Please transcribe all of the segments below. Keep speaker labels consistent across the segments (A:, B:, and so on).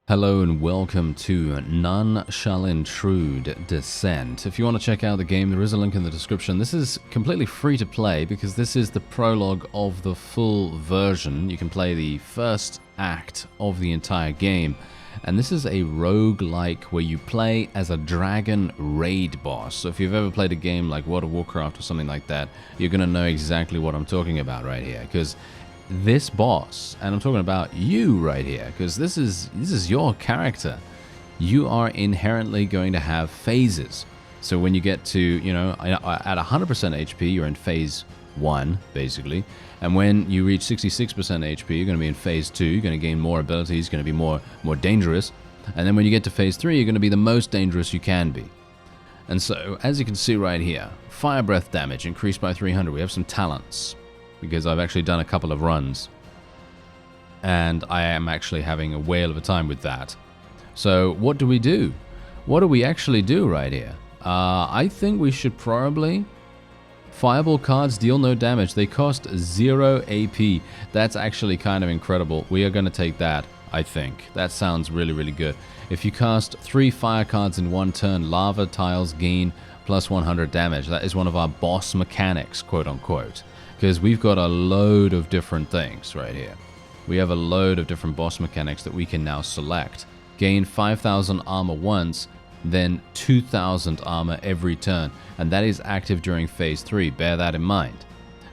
A: Hello and welcome to None Shall Intrude Descent. If you want to check out the game, there is a link in the description. This is completely free to play because this is the prologue of the full version. You can play the first act of the entire game. And this is a roguelike where you play as a dragon raid boss. So if you've ever played a game like World of Warcraft or something like that, you're going to know exactly what I'm talking about right here. Because this boss, and I'm talking about you right here, because this is your character. You are inherently going to have phases. So when you get to, you know, at 100% HP, you're in phase 1, basically. And when you reach 66% HP, you're going to be in phase 2. You're going to gain more abilities, going to be more dangerous. And then when you get to phase 3, you're going to be the most dangerous you can be. And so, as you can see right here, fire breath damage increased by 300. We have some talents, because I've actually done a couple of runs, and I am actually having a whale of a time with that. So what do we do? What do we actually do right here? I think we should probably... Fireball cards deal no damage. They cost 0 AP. That's actually kind of incredible. We are going to take that, I think. That sounds really, really good. If you cast 3 fire cards in one turn, lava tiles gain plus 100 damage. That is one of our boss mechanics, quote-unquote. Because we've got a load of different things right here. We have a load of different boss mechanics that we can now select. Gain 5,000 armor once, then 2,000 armor every turn. And that is active during phase 3, bear that in mind.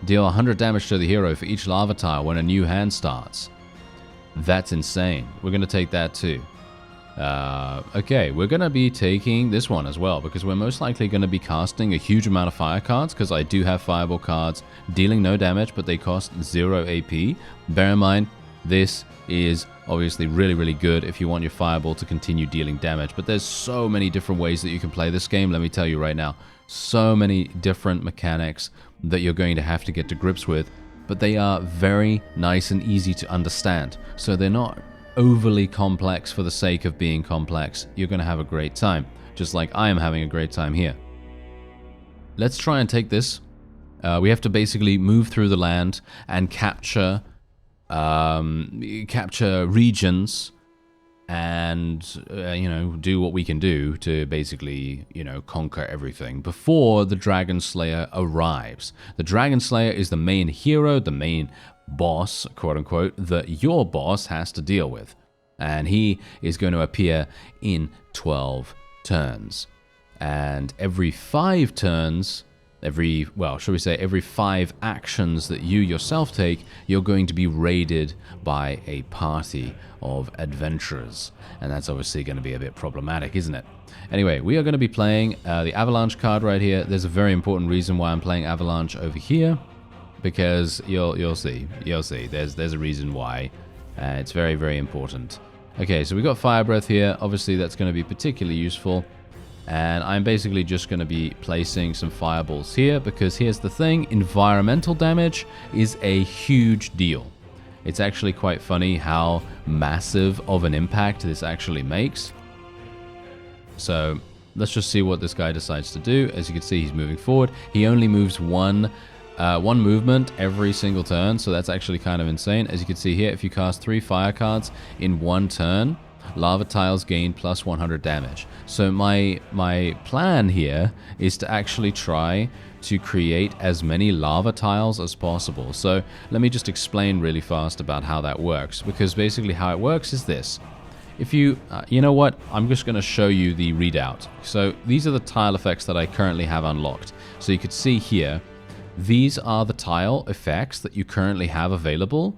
A: Deal 100 damage to the hero for each lava tile when a new hand starts. That's insane. We're going to take that too. Okay, we're going to be taking this one as well, because we're most likely going to be casting a huge amount of fire cards, because I do have fireball cards dealing no damage, but they cost 0 AP. Bear in mind, this is obviously really, really good if you want your fireball to continue dealing damage, but there's so many different ways that you can play this game, let me tell you right now. So many different mechanics that you're going to have to get to grips with, but they are very nice and easy to understand, so they're not overly complex for the sake of being complex. You're going to have a great time, just like I am having a great time here. Let's try and take this. We have to basically move through the land and capture regions and, you know, do what we can do to basically, you know, conquer everything before the Dragon Slayer arrives. The Dragon Slayer is the main hero, the main boss, quote-unquote, that your boss has to deal with. And he is going to appear in 12 turns. And every 5 turns, every 5 actions that you yourself take, you're going to be raided by a party of adventurers. And that's obviously going to be a bit problematic, isn't it? Anyway, we are going to be playing the Avalanche card right here. There's a very important reason why I'm playing Avalanche over here, because you'll see. There's a reason why. It's very, very important. Okay, so we got Fire Breath here. Obviously, that's going to be particularly useful. And I'm basically just going to be placing some fireballs here, because here's the thing. Environmental damage is a huge deal. It's actually quite funny how massive of an impact this actually makes. So let's just see what this guy decides to do. As you can see, he's moving forward. He only moves one movement every single turn, so that's actually kind of insane. As you can see here, if you cast 3 fire cards in one turn, lava tiles gain plus 100 damage. So my plan here is to actually try to create as many lava tiles as possible. So let me just explain really fast about how that works, because basically how it works is this. If you, you know what, I'm just going to show you the readout. So these are the tile effects that I currently have unlocked. So you could see here, these are the tile effects that you currently have available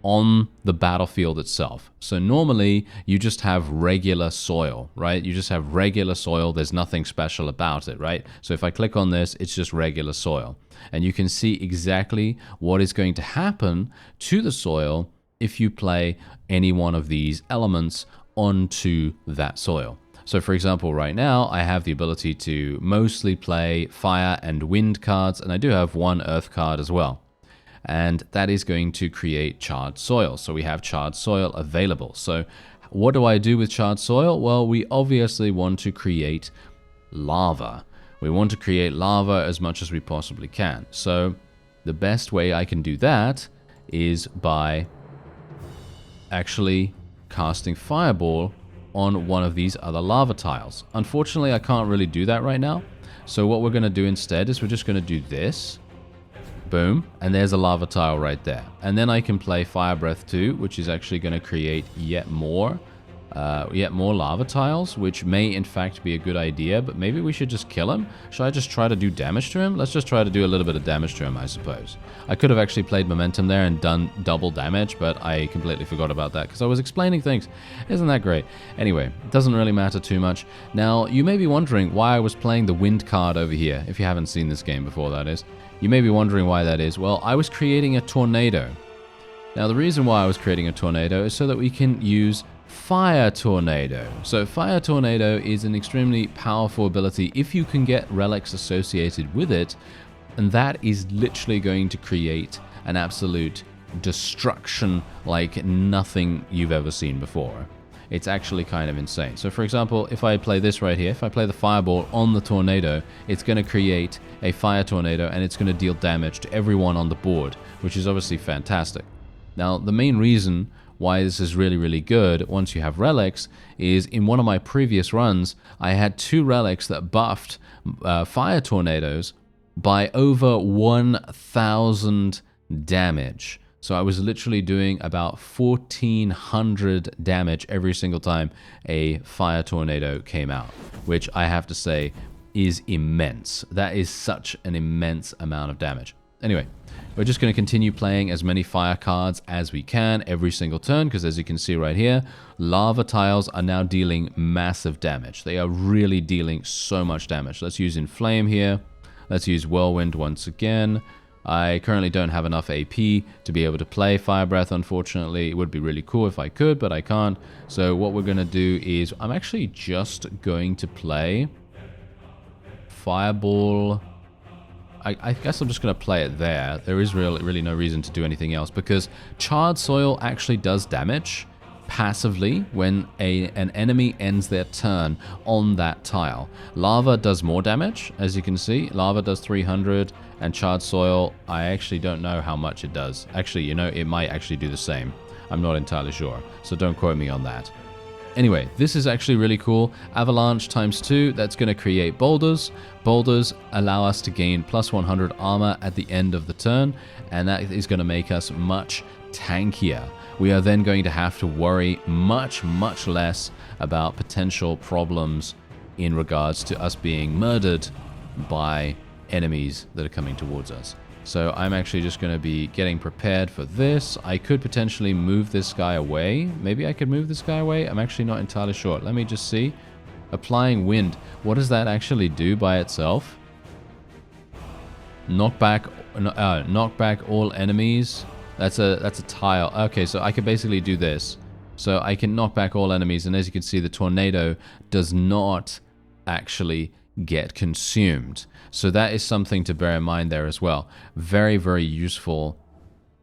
A: on the battlefield itself. So normally you just have regular soil, right? You just have regular soil. There's nothing special about it, right? So if I click on this, it's just regular soil. And you can see exactly what is going to happen to the soil if you play any one of these elements onto that soil. So for example, right now, I have the ability to mostly play fire and wind cards, and I do have one earth card as well. And that is going to create charred soil. So we have charred soil available. So what do I do with charred soil? Well, we obviously want to create lava. We want to create lava as much as we possibly can. So the best way I can do that is by actually casting Fireball on one of these other lava tiles. Unfortunately, I can't really do that right now. So what we're going to do instead is we're just going to do this. Boom. And there's a lava tile right there. And then I can play Fire Breath 2, which is actually going to create yet more lava tiles, which may in fact be a good idea, but maybe we should just kill him. Should I just try to do damage to him? Let's just try to do a little bit of damage to him, I suppose. I could have actually played momentum there and done double damage, but I completely forgot about that because I was explaining things. Isn't that great? Anyway, it doesn't really matter too much. Now, you may be wondering why I was playing the wind card over here, if you haven't seen this game before, that is. You may be wondering why that is. Well, I was creating a tornado. Now, the reason why I was creating a tornado is so that we can use Fire Tornado. So Fire Tornado is an extremely powerful ability if you can get relics associated with it, and that is literally going to create an absolute destruction like nothing you've ever seen before. It's actually kind of insane. So for example, if I play this right here, if I play the Fireball on the Tornado, it's going to create a Fire Tornado and it's going to deal damage to everyone on the board, which is obviously fantastic. Now, the main reason why this is really, really good once you have relics is in one of my previous runs, I had 2 relics that buffed Fire Tornadoes by over 1,000 damage. So I was literally doing about 1,400 damage every single time a Fire Tornado came out, which I have to say is immense. That is such an immense amount of damage. Anyway, we're just going to continue playing as many fire cards as we can every single turn, because as you can see right here, lava tiles are now dealing massive damage. They are really dealing so much damage. Let's use Inflame here. Let's use Whirlwind once again. I currently don't have enough AP to be able to play Fire Breath, unfortunately. It would be really cool if I could, but I can't. So what we're going to do is I'm actually just going to play Fireball. I guess I'm just going to play it there. There is really no reason to do anything else, because Charred Soil actually does damage passively when an enemy ends their turn on that tile. Lava does more damage, as you can see. Lava does 300, and Charred Soil, I actually don't know how much it does. Actually, you know, it might actually do the same. I'm not entirely sure, so don't quote me on that. Anyway, this is actually really cool. Avalanche times 2, that's going to create boulders. Boulders allow us to gain plus 100 armor at the end of the turn, and that is going to make us much tankier. We are then going to have to worry much less about potential problems in regards to us being murdered by enemies that are coming towards us. So I'm actually just going to be getting prepared for this. I could potentially move this guy away. Maybe I could move this guy away. I'm actually not entirely sure. Let me just see. Applying wind. What does that actually do by itself? Knock back all enemies. That's a tile. Okay, so I could basically do this. So I can knock back all enemies, and as you can see, the tornado does not actually get consumed. So that is something to bear in mind there as well. Very useful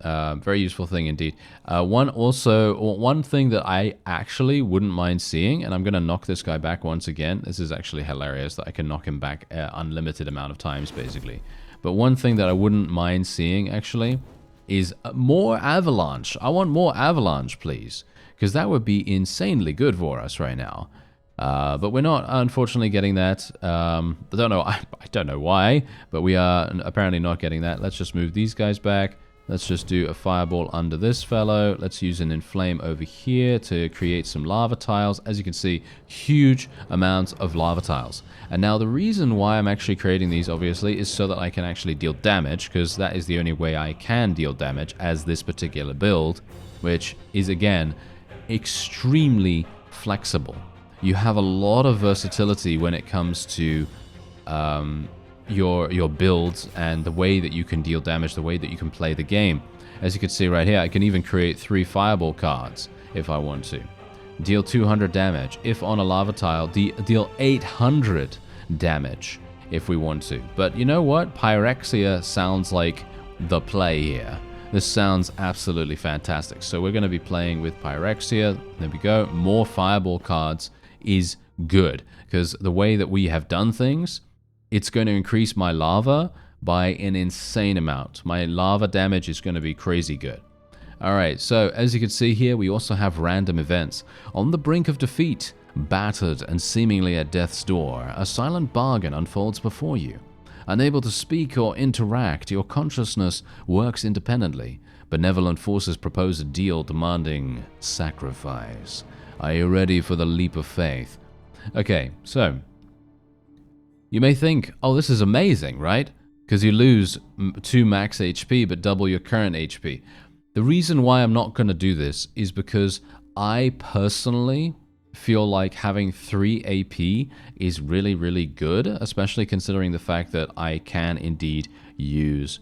A: thing indeed. One thing that I actually wouldn't mind seeing, and I'm going to knock this guy back once again. This is actually hilarious that I can knock him back unlimited amount of times basically. But one thing that I wouldn't mind seeing actually is more avalanche. I want more avalanche, please, because that would be insanely good for us right now. But we're not, unfortunately, getting that. I don't know why, but we are apparently not getting that. Let's just move these guys back. Let's just do a fireball under this fellow. Let's use an inflame over here to create some lava tiles. As you can see, huge amounts of lava tiles. And now the reason why I'm actually creating these, obviously, is so that I can actually deal damage, because that is the only way I can deal damage as this particular build, which is, again, extremely flexible. You have a lot of versatility when it comes to your builds and the way that you can deal damage, the way that you can play the game. As you can see right here, I can even create 3 fireball cards if I want to. Deal 200 damage. If on a lava tile, deal 800 damage if we want to. But you know what? Pyrexia sounds like the play here. This sounds absolutely fantastic. So we're going to be playing with Pyrexia. There we go. More fireball cards is good, because the way that we have done things, it's going to increase my lava by an insane amount. My lava damage is going to be crazy good. Alright, so as you can see here, we also have random events. On the brink of defeat, battered and seemingly at death's door, a silent bargain unfolds before you. Unable to speak or interact, your consciousness works independently. Benevolent forces propose a deal demanding sacrifice. Are you ready for the leap of faith? Okay, so you may think, oh, this is amazing, right? Because you lose 2 max HP but double your current HP. The reason why I'm not going to do this is because I personally feel like having 3 AP is really, really good, especially considering the fact that I can indeed use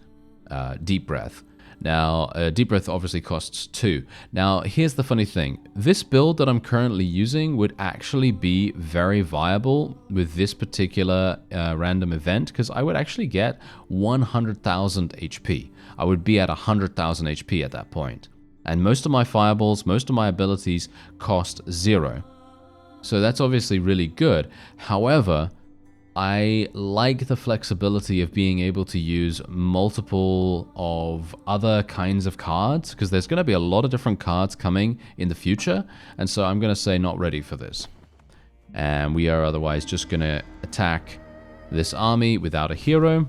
A: Deep Breath. Now, Deep Breath obviously costs 2. Now, here's the funny thing. This build that I'm currently using would actually be very viable with this particular random event, because I would actually get 100,000 HP. I would be at 100,000 HP at that point. And most of my fireballs, most of my abilities cost 0. So that's obviously really good. However, I like the flexibility of being able to use multiple of other kinds of cards, because there's going to be a lot of different cards coming in the future, and so I'm going to say not ready for this. And we are otherwise just going to attack this army without a hero,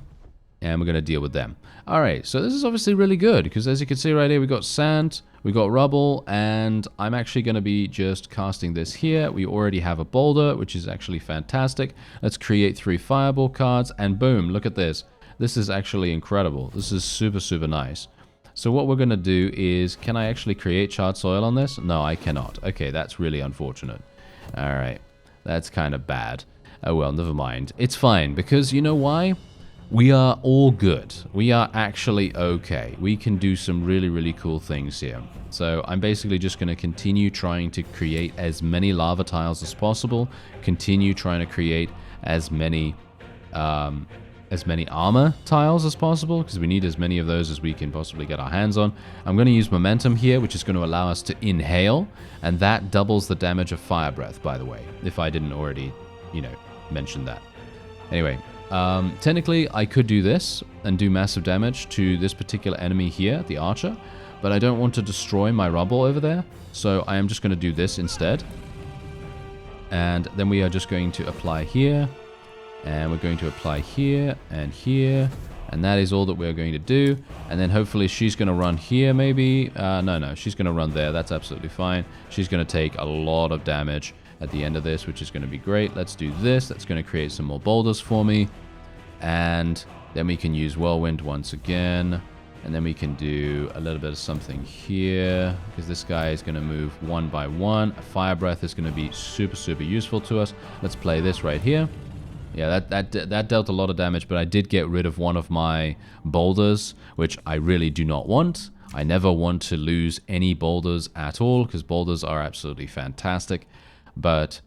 A: and we're going to deal with them. Alright, so this is obviously really good, because as you can see right here, we got sand, we got rubble, and I'm actually going to be just casting this here. We already have a boulder, which is actually fantastic. Let's create 3 fireball cards, and boom, look at this. This is actually incredible. This is super, super nice. So what we're going to do is, can I actually create charred soil on this? No, I cannot. Okay, that's really unfortunate. Alright, that's kind of bad. Oh well, never mind. It's fine, because you know why? We are all good. We are actually okay. We can do some really, really cool things here. So I'm basically just going to continue trying to create as many lava tiles as possible. Continue trying to create as many armor tiles as possible, because we need as many of those as we can possibly get our hands on. I'm going to use momentum here, which is going to allow us to inhale, and that doubles the damage of fire breath, by the way, if I didn't already, mention that. Anyway. Technically, I could do this and do massive damage to this particular enemy here, the archer, but I don't want to destroy my rubble over there, so I am just going to do this instead. And then we are just going to apply here, and we're going to apply here, and that is all that we're going to do. And then hopefully she's going to run here, maybe. No, she's going to run there. That's absolutely fine. She's going to take a lot of damage at the end of this, which is going to be great. Let's do this. That's going to create some more boulders for me. And then we can use Whirlwind once again. And then we can do a little bit of something here, because this guy is going to move one by one. A Fire Breath is going to be super, super useful to us. Let's play this right here. Yeah, that dealt a lot of damage, but I did get rid of one of my boulders, which I really do not want. I never want to lose any boulders at all, because boulders are absolutely fantastic. But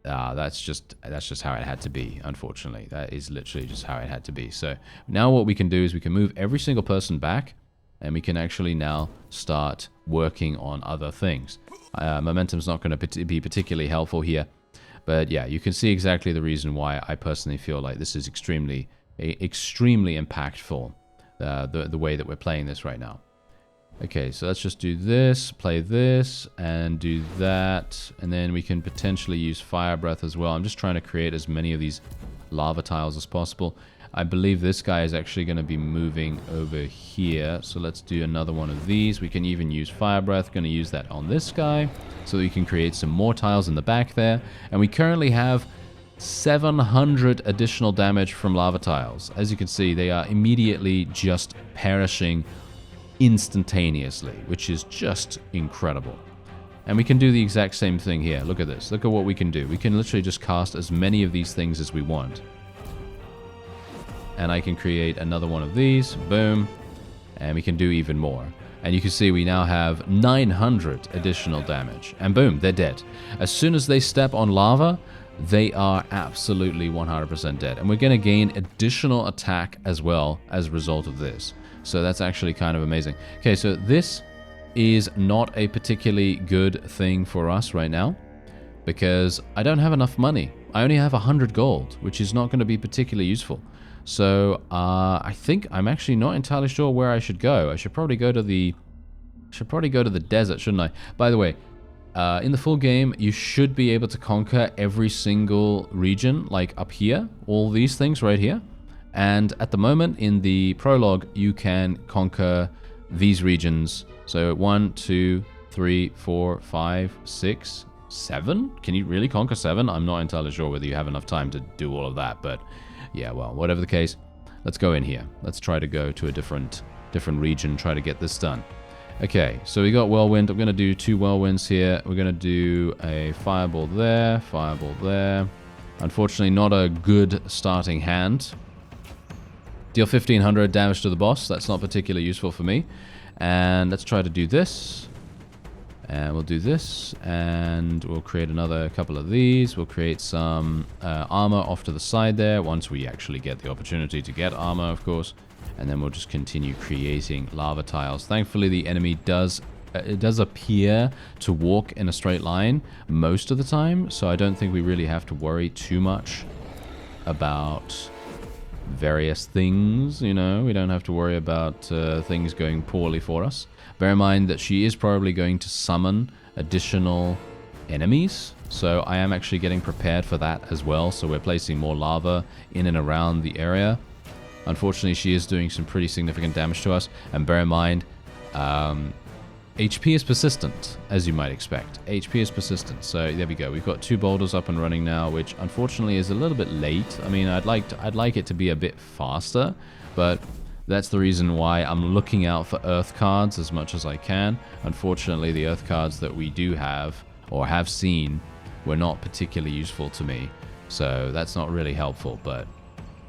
A: that's just how it had to be, unfortunately. That is literally just how it had to be. So now what we can do is we can move every single person back, and we can actually now start working on other things. Momentum's not going to be particularly helpful here. But yeah, you can see exactly the reason why I personally feel like this is extremely impactful, the way that we're playing this right now. Okay, so let's just do this, play this, and do that. And then we can potentially use Fire Breath as well. I'm just trying to create as many of these lava tiles as possible. I believe this guy is actually going to be moving over here. So let's do another one of these. We can even use Fire Breath. Going to use that on this guy, so we can create some more tiles in the back there. And we currently have 700 additional damage from lava tiles. As you can see, they are immediately just perishing instantaneously, which is just incredible. And we can do the exact same thing here. Look at this. Look at what we can do. We can literally just cast as many of these things as we want. And I can create another one of these. Boom. And we can do even more. And you can see we now have 900 additional damage. And boom, they're dead. As soon as they step on lava, they are absolutely 100% dead. And we're going to gain additional attack as well as a result of this. So that's actually kind of amazing. Okay, so this is not a particularly good thing for us right now, because I don't have enough money. I only have 100 gold, which is not going to be particularly useful. So I think I'm actually not entirely sure where I should go. I should probably go to the Should probably go to the desert, shouldn't I? By the way, in the full game, you should be able to conquer every single region, like up here, all these things right here. And at the moment, in the prologue, you can conquer these regions. So 1, 2, 3, 4, 5, 6, 7? Can you really conquer 7? I'm not entirely sure whether you have enough time to do all of that, but yeah, well, whatever the case, let's go in here. Let's try to go to a different region, try to get this done. Okay, so we got whirlwind. I'm going to do 2 whirlwinds here. We're going to do a fireball there, fireball there. Unfortunately, not a good starting hand. Deal 1500 damage to the boss. That's not particularly useful for me. And let's try to do this. And we'll do this. And we'll create another couple of these. We'll create some armor off to the side there. Once we actually get the opportunity to get armor, of course. And then we'll just continue creating lava tiles. Thankfully, the enemy does appear to walk in a straight line most of the time. So I don't think we really have to worry too much about various things, you know. We don't have to worry about things going poorly for us. Bear in mind that she is probably going to summon additional enemies, so I am actually getting prepared for that as well. So we're placing more lava in and around the area. Unfortunately, she is doing some pretty significant damage to us, and bear in mind, HP is persistent, as you might expect. HP is persistent, so there we go. We've got 2 boulders up and running now, which unfortunately is a little bit late. I mean, I'd like it to be a bit faster, but that's the reason why I'm looking out for earth cards as much as I can. Unfortunately, the earth cards that we do have, or have seen, were not particularly useful to me, so that's not really helpful, but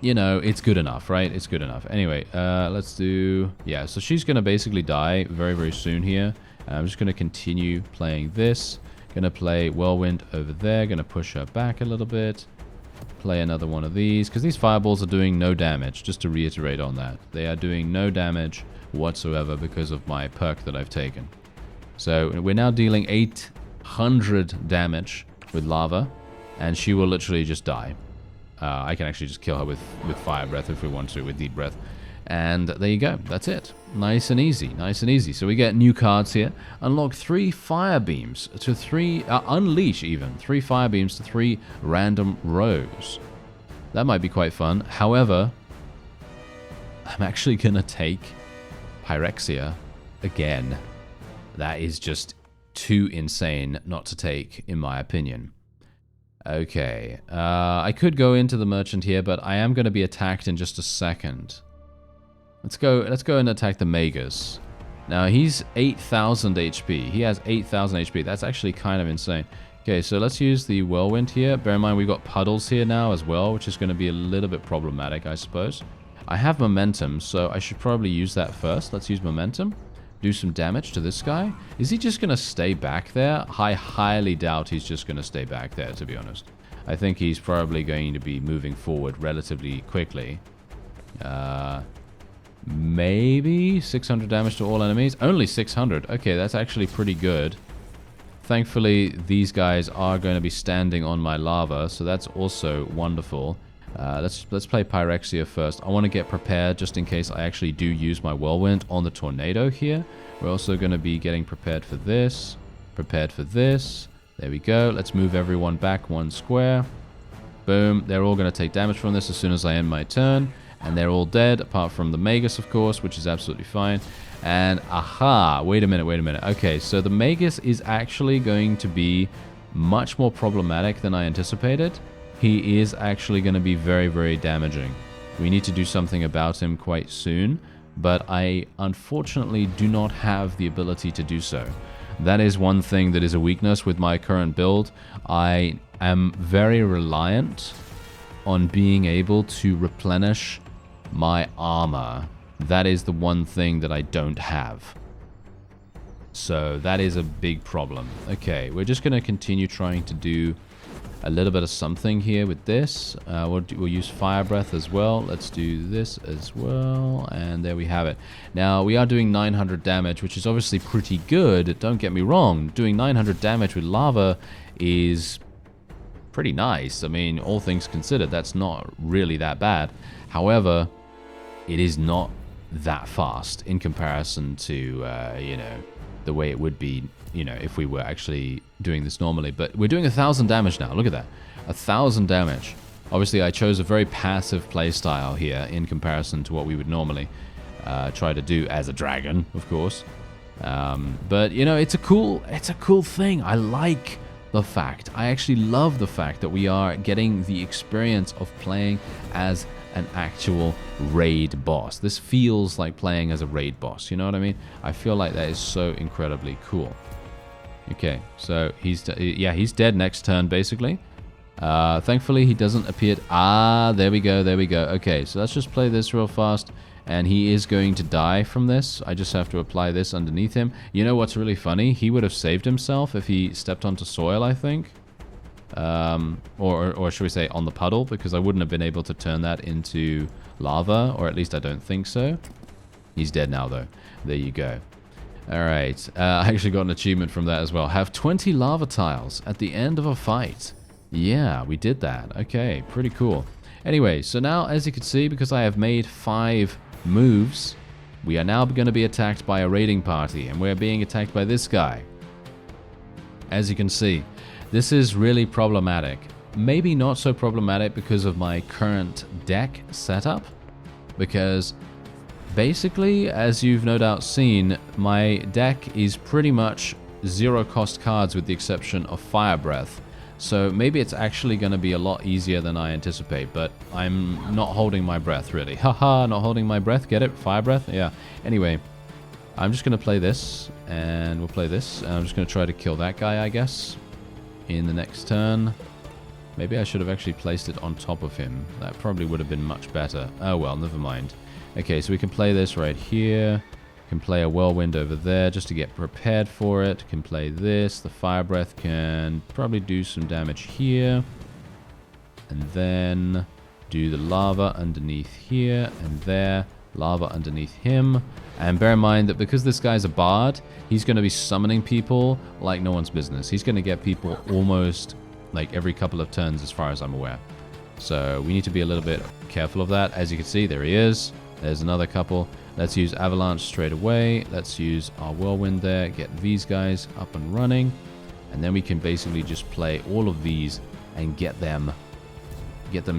A: you know, it's good enough, right? It's good enough. Anyway, let's do... Yeah, so she's going to basically die very, very soon here. I'm just going to continue playing this. Going to play Whirlwind over there. Going to push her back a little bit. Play another one of these. Because these fireballs are doing no damage, just to reiterate on that. They are doing no damage whatsoever because of my perk that I've taken. So we're now dealing 800 damage with lava. And she will literally just die. I can actually just kill her with fire breath if we want to, with deep breath. And there you go. That's it. Nice and easy. Nice and easy. So we get new cards here. Unlock 3 fire beams to 3... unleash even 3 fire beams to 3 random rows. That might be quite fun. However, I'm actually going to take Pyrexia again. That is just too insane not to take, in my opinion. Okay, I could go into the merchant here, but I am going to be attacked in just a second. Let's go and attack the Magus. Now, he's 8,000 HP. He has 8,000 HP. That's actually kind of insane. Okay, so let's use the Whirlwind here. Bear in mind, we've got puddles here now as well, which is going to be a little bit problematic, I suppose. I have momentum, so I should probably use that first. Let's use momentum. Do some damage to this guy. Is he just going to stay back there? I highly doubt he's just going to stay back there, to be honest. I think he's probably going to be moving forward relatively quickly. Maybe 600 damage to all enemies. Only 600. Okay, that's actually pretty good. Thankfully, these guys are going to be standing on my lava, so that's also wonderful. Let's play Pyrexia first. I want to get prepared just in case I actually do use my Whirlwind on the tornado here. We're also going to be getting prepared for this. Prepared for this. There we go. Let's move everyone back 1 square. Boom. They're all going to take damage from this as soon as I end my turn. And they're all dead, apart from the Magus, of course, which is absolutely fine. And aha! Wait a minute. Okay, so the Magus is actually going to be much more problematic than I anticipated. He is actually going to be very, very damaging. We need to do something about him quite soon, but I unfortunately do not have the ability to do so. That is one thing that is a weakness with my current build. I am very reliant on being able to replenish my armor. That is the one thing that I don't have. So that is a big problem. Okay, we're just going to continue trying to do a little bit of something here with this. We'll use fire breath as well. Let's do this as well. And there we have it. Now, we are doing 900 damage, which is obviously pretty good. Don't get me wrong. Doing 900 damage with lava is pretty nice. I mean, all things considered, that's not really that bad. However, it is not that fast in comparison to, you know, the way it would be, you know, if we were actually doing this normally. But we're doing 1,000 damage now. Look at that. 1,000 damage. Obviously, I chose a very passive playstyle here in comparison to what we would normally try to do as a dragon, of course. But, you know, it's a cool thing. I like the fact, I actually love the fact that we are getting the experience of playing as an actual raid boss. This feels like playing as a raid boss, you know what I mean? I feel like that is so incredibly cool. Okay, so he's dead next turn, basically. Thankfully, he doesn't appear... there we go. Okay, so let's just play this real fast. And he is going to die from this. I just have to apply this underneath him. You know what's really funny? He would have saved himself if he stepped onto soil, I think. Or should we say on the puddle, because I wouldn't have been able to turn that into lava, or at least I don't think so. He's dead now, though. There you go. Alright, I actually got an achievement from that as well. Have 20 lava tiles at the end of a fight. Yeah, we did that. Okay, pretty cool. Anyway, so now, as you can see, because I have made 5 moves, we are now going to be attacked by a raiding party, and we're being attacked by this guy. As you can see, this is really problematic. Maybe not so problematic because of my current deck setup, because basically, as you've no doubt seen, my deck is pretty much 0 cost cards with the exception of Fire Breath. So maybe it's actually going to be a lot easier than I anticipate, but I'm not holding my breath, really. Haha, not holding my breath, get it? Fire breath? Yeah. Anyway, I'm just going to play this, and we'll play this, and I'm just going to try to kill that guy, I guess, in the next turn. Maybe I should have actually placed it on top of him. That probably would have been much better. Oh well, never mind. Okay, so we can play this right here. Can play a whirlwind over there just to get prepared for it. Can play this. The fire breath can probably do some damage here. And then do the lava underneath here and there. Lava underneath him. And bear in mind that because this guy's a bard, he's going to be summoning people like no one's business. He's going to get people almost like every couple of turns as far as I'm aware. So we need to be a little bit careful of that. As you can see, there he is. There's another couple. Let's use Avalanche straight away. Let's use our Whirlwind there. Get these guys up and running. And then we can basically just play all of these and get them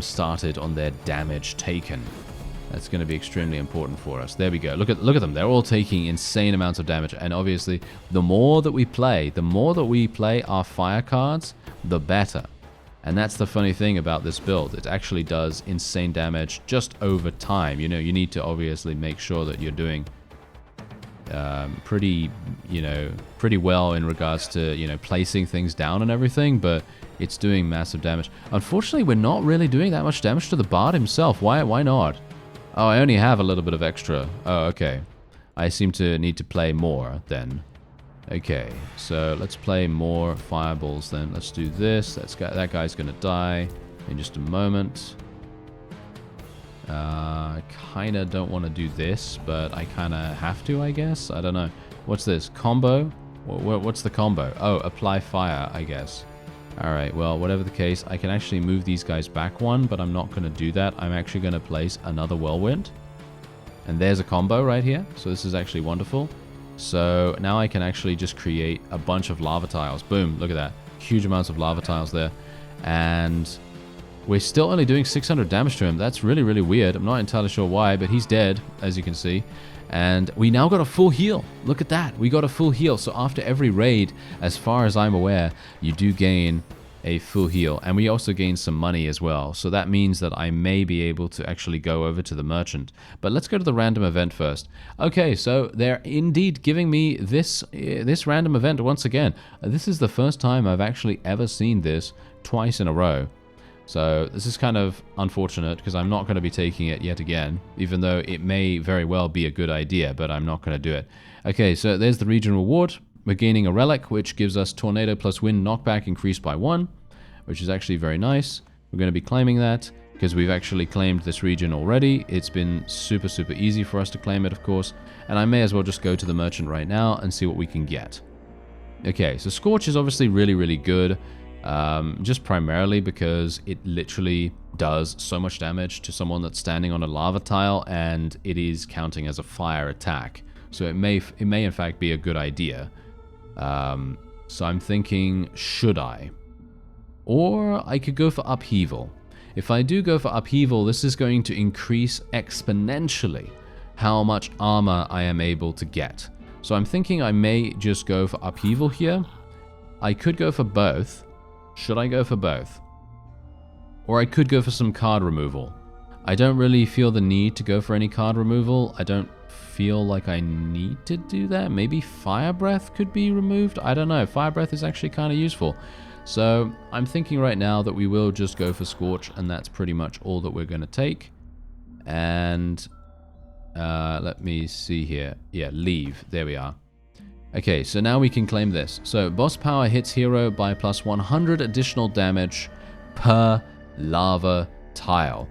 A: started on their damage taken. That's going to be extremely important for us. There we go. Look at them. They're all taking insane amounts of damage. And obviously, the more that we play our fire cards, the better. And that's the funny thing about this build. It actually does insane damage just over time. You know, you need to obviously make sure that you're doing pretty well in regards to, placing things down and everything, but it's doing massive damage. Unfortunately, we're not really doing that much damage to the bard himself. Why not? Oh, I only have a little bit of extra. Oh, okay. I seem to need to play more then. Okay, so let's play more fireballs then. Let's do this. That guy's going to die in just a moment. I kind of don't want to do this, but I kind of have to, I guess. I don't know. What's this? Combo? What's the combo? Oh, apply fire, I guess. Alright, well, whatever the case, I can actually move these guys back one, but I'm not going to do that. I'm actually going to place another whirlwind. And there's a combo right here. So this is actually wonderful. So now I can actually just create a bunch of lava tiles. Boom, look at that. Huge amounts of lava tiles there. And we're still only doing 600 damage to him. That's really, really weird. I'm not entirely sure why, but he's dead, as you can see. And we now got a full heal. Look at that. We got a full heal. So after every raid, as far as I'm aware, you do gain a full heal. And we also gain some money as well. So that means that I may be able to actually go over to the merchant. But let's go to the random event first. Okay, so they're indeed giving me this random event once again. This is the first time I've actually ever seen this twice in a row. So this is kind of unfortunate because I'm not going to be taking it yet again, even though it may very well be a good idea, but I'm not going to do it. Okay, so there's the region reward. We're gaining a relic, which gives us tornado plus wind knockback increased by 1, which is actually very nice. We're going to be claiming that because we've actually claimed this region already. It's been super, super easy for us to claim it, of course. And I may as well just go to the merchant right now and see what we can get. Okay, so Scorch is obviously really, really good. Just primarily because it literally does so much damage to someone that's standing on a lava tile, and it is counting as a fire attack. So it may in fact be a good idea. So I'm thinking, should I? Or I could go for upheaval. If I do go for upheaval, this is going to increase exponentially how much armor I am able to get. So I'm thinking I may just go for upheaval here. I could go for both. Should I go for both? Or I could go for some card removal. I don't really feel the need to go for any card removal. I don't feel like I need to do that. Maybe Fire Breath could be removed. I don't know. Fire Breath is actually kind of useful. So I'm thinking right now that we will just go for Scorch, and that's pretty much all that we're going to take. And let me see here. Yeah, leave. There we are. Okay, so now we can claim this. So boss power hits hero by plus 100 additional damage per lava tile.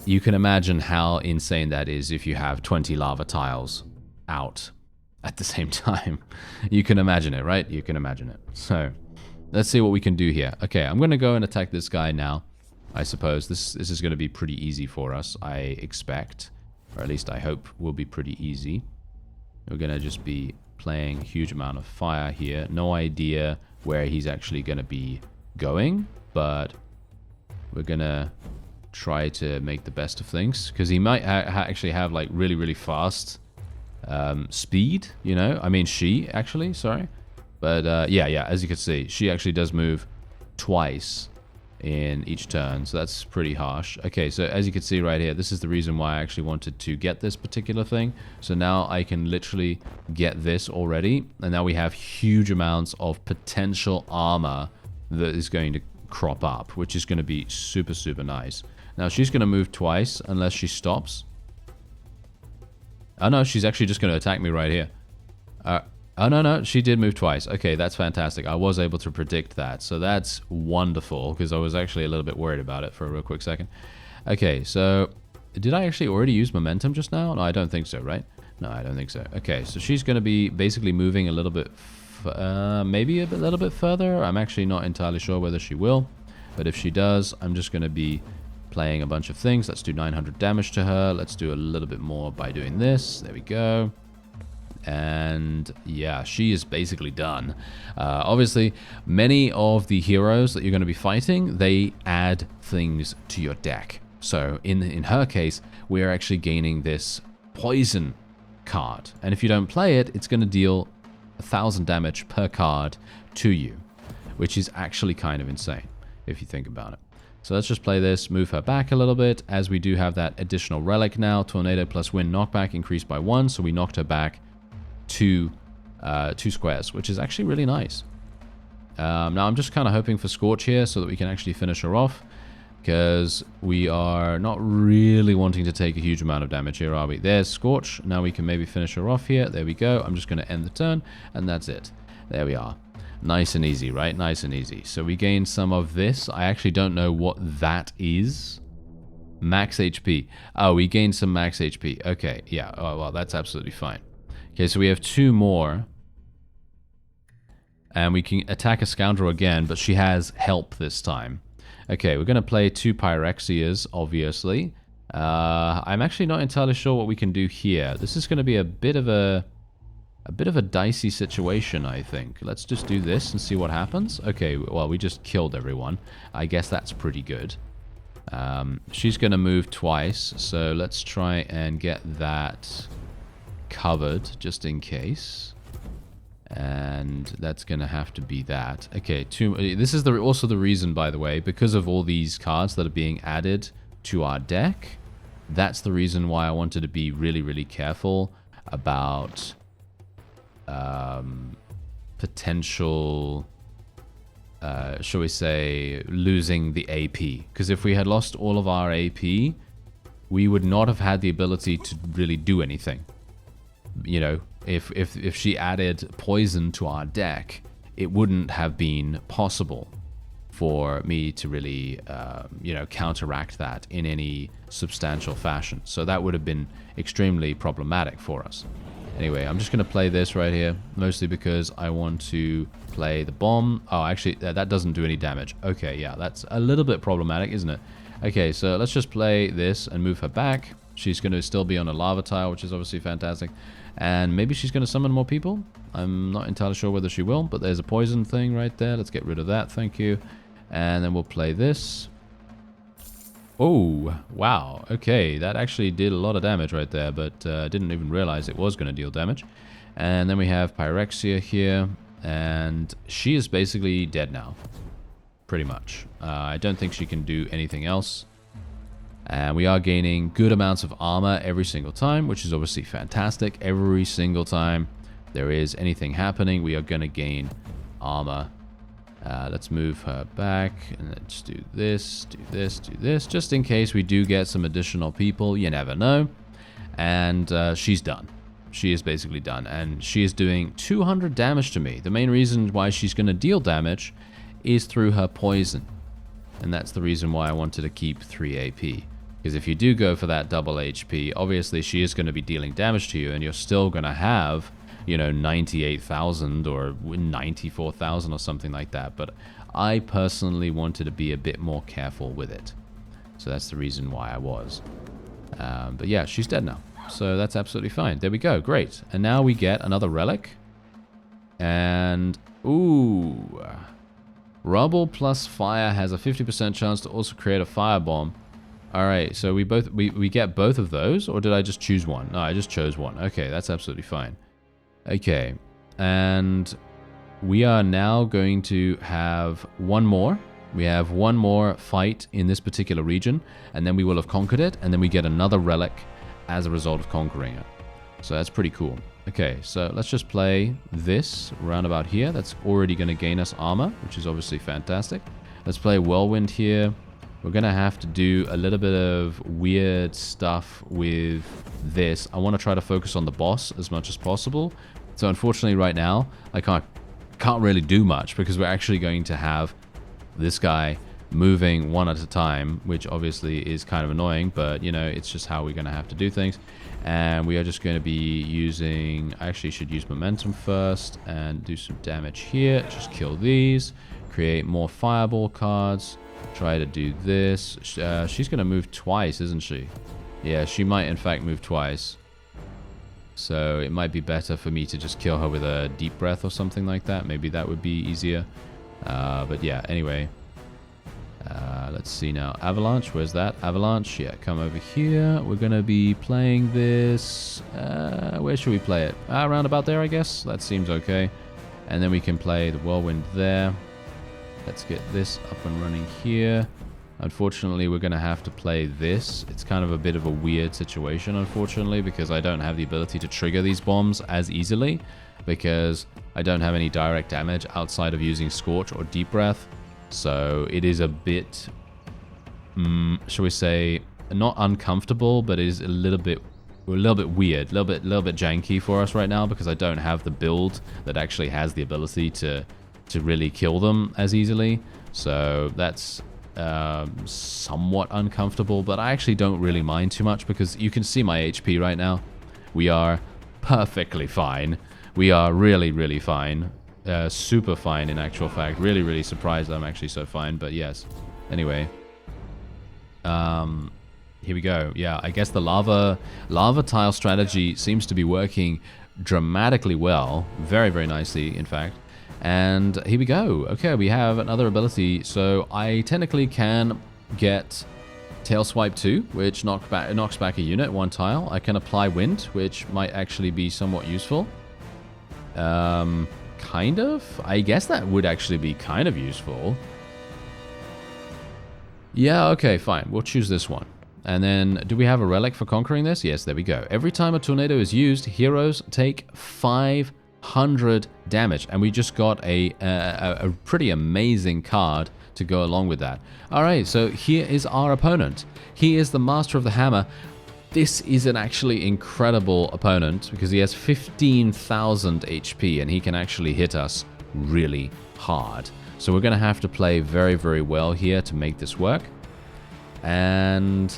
A: You can imagine how insane that is if you have 20 lava tiles out at the same time. You can imagine it, right? You can imagine it. So let's see what we can do here. Okay, I'm going to go and attack this guy now. I suppose this is going to be pretty easy for us, I expect. Or at least I hope will be pretty easy. We're going to just be playing a huge amount of fire here. No idea where he's actually going to be going, but we're going to try to make the best of things, because he might actually have like really fast speed, you know. I mean, she actually, sorry. But yeah, as you can see, she actually does move twice in each turn, so that's pretty harsh. Okay, so as you can see right here, this is the reason why I actually wanted to get this particular thing. So now I can literally get this already, and now we have huge amounts of potential armor that is going to crop up, which is going to be super nice. Now she's going to move twice unless she stops. Oh no, she's actually just going to attack me right here. Oh no, she did move twice. Okay, that's fantastic. I was able to predict that, so that's wonderful, because I was actually a little bit worried about it for a real quick second. Okay, so did I actually already use momentum just now? No, I don't think so, right? No, I don't think so. Okay, so she's going to be basically moving a little bit, maybe a little bit further. I'm actually not entirely sure whether she will, but if she does, I'm just going to be playing a bunch of things. Let's do 900 damage to her. Let's do a little bit more by doing this. There we go. And yeah, she is basically done. Obviously, many of the heroes that you're going to be fighting, they add things to your deck. So in her case, we are actually gaining this poison card. And if you don't play it, it's going to deal 1,000 damage per card to you, which is actually kind of insane if you think about it. So let's just play this, move her back a little bit, as we do have that additional relic now. Tornado plus wind knockback increased by 1, so we knocked her back two squares, which is actually really nice. Now I'm just kind of hoping for Scorch here so that we can actually finish her off, because we are not really wanting to take a huge amount of damage here, are we? There's Scorch. Now we can maybe finish her off here. There we go. I'm just going to end the turn, and that's it. There we are. Nice and easy, right? Nice and easy. So we gain some of this. I actually don't know what that is. Max HP. Oh, we gained some max HP. Okay, yeah. Oh, well, that's absolutely fine. Okay, so we have 2 more. And we can attack a Scoundrel again, but she has help this time. Okay, we're going to play 2 Pyrexias, obviously. I'm actually not entirely sure what we can do here. This is going to be a bit of a dicey situation, I think. Let's just do this and see what happens. Okay, well, we just killed everyone. I guess that's pretty good. She's going to move twice, so let's try and get that covered just in case. And that's going to have to be that. Okay, this is also the reason, by the way, because of all these cards that are being added to our deck. That's the reason why I wanted to be really careful about potential, shall we say, losing the AP. Because if we had lost all of our AP, we would not have had the ability to really do anything. You know, if she added poison to our deck, it wouldn't have been possible for me to really, you know, counteract that in any substantial fashion. So that would have been extremely problematic for us. Anyway, I'm just going to play this right here, mostly because I want to play the bomb. Oh, actually, that doesn't do any damage. Okay, yeah, that's a little bit problematic, isn't it? Okay, so let's just play this and move her back. She's going to still be on a lava tile, which is obviously fantastic. And maybe she's going to summon more people. I'm not entirely sure whether she will, but there's a poison thing right there. Let's get rid of that, thank you. And then we'll play this. Oh, wow. Okay, that actually did a lot of damage right there, but didn't even realize it was going to deal damage. And then we have Pyrexia here, and she is basically dead now. Pretty much. I don't think she can do anything else. And we are gaining good amounts of armor every single time, which is obviously fantastic. Every single time there is anything happening, we are going to gain armor. Let's move her back, and let's do this, do this, do this, just in case we do get some additional people. You never know. And she's done. She is basically done, and she is doing 200 damage to me. The main reason why she's going to deal damage is through her poison. And that's the reason why I wanted to keep 3 AP. Because if you do go for that double HP, obviously she is going to be dealing damage to you, and you're still going to have, you know, 98,000 or 94,000 or something like that. But I personally wanted to be a bit more careful with it. So that's the reason why I was. But yeah, she's dead now. So that's absolutely fine. There we go. Great. And now we get another relic. And, ooh, rubble plus fire has a 50% chance to also create a firebomb. All right, so we get both of those, or did I just choose one? No, I just chose one. Okay, that's absolutely fine. Okay, and we are now going to have one more. We have one more fight in this particular region, and then we will have conquered it, and then we get another relic as a result of conquering it. So that's pretty cool. Okay, so let's just play this roundabout here. That's already going to gain us armor, which is obviously fantastic. Let's play Whirlwind here. We're going to have to do a little bit of weird stuff with this. I want to try to focus on the boss as much as possible. So unfortunately right now, I can't really do much because we're actually going to have this guy moving one at a time, which obviously is kind of annoying, but you know, it's just how we're going to have to do things. And we are just going to be using, I actually should use momentum first and do some damage here. Just kill these, create more fireball cards. Try to do this. She's going to move twice, isn't she? Yeah, she might in fact move twice. So it might be better for me to just kill her with a deep breath or something like that. Maybe that would be easier. But yeah, anyway. Let's see now. Avalanche, where's that? Avalanche, yeah, come over here. We're going to be playing this. Where should we play it? Around about there, I guess. That seems okay. And then we can play the Whirlwind there. Let's get this up and running here. Unfortunately, we're going to have to play this. It's kind of a bit of a weird situation, unfortunately, because I don't have the ability to trigger these bombs as easily, because I don't have any direct damage outside of using Scorch or Deep Breath. So it is a bit, shall we say, not uncomfortable, but it is a little bit weird, a little bit janky for us right now, because I don't have the build that actually has the ability to really kill them as easily. So that's somewhat uncomfortable, but I actually don't really mind too much because you can see my HP right now. We are perfectly fine. We are really, really fine. Super fine in actual fact. Really, really surprised I'm actually so fine, but yes. Anyway. Here we go. Yeah, I guess the lava tile strategy seems to be working dramatically well. Very, very nicely, in fact. And here we go. Okay, we have another ability. So I technically can get Tail Swipe 2, which knocks back a unit, one tile. I can apply Wind, which might actually be somewhat useful. Kind of? I guess that would actually be kind of useful. Yeah, okay, fine. We'll choose this one. And then, do we have a relic for conquering this? Yes, there we go. Every time a tornado is used, heroes take 500 damage. And we just got a pretty amazing card to go along with that. Alright, so here is our opponent. He is the Master of the Hammer. This is an actually incredible opponent because he has 15,000 HP and he can actually hit us really hard. So we're going to have to play very, very well here to make this work. And,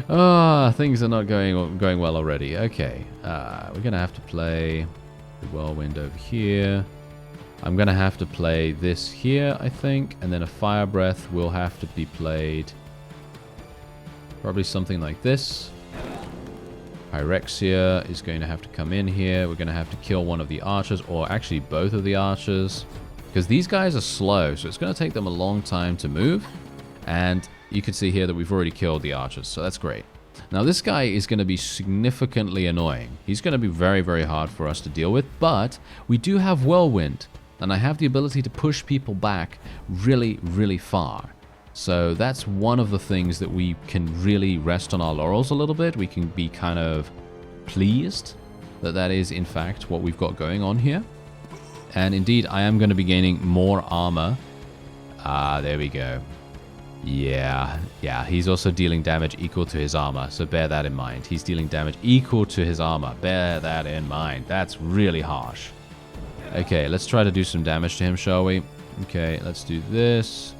A: oh, things are not going well already. Okay, we're going to have to play the Whirlwind over here. I'm going to have to play this here, I think, and then a Fire Breath will have to be played. Probably something like this. Pyrexia is going to have to come in here. We're going to have to kill one of the archers, or actually both of the archers, because these guys are slow, so it's going to take them a long time to move. And you can see here that we've already killed the archers, so that's great. Now this guy is going to be significantly annoying. He's going to be very, very hard for us to deal with, but we do have Whirlwind, and I have the ability to push people back really, really far. So that's one of the things that we can really rest on our laurels a little bit. We can be kind of pleased that that is, in fact, what we've got going on here. And indeed, I am going to be gaining more armor. There we go. Yeah, he's also dealing damage equal to his armor, so bear that in mind. He's dealing damage equal to his armor. Bear that in mind. That's really harsh. Okay, let's try to do some damage to him, shall we? Okay, let's do this.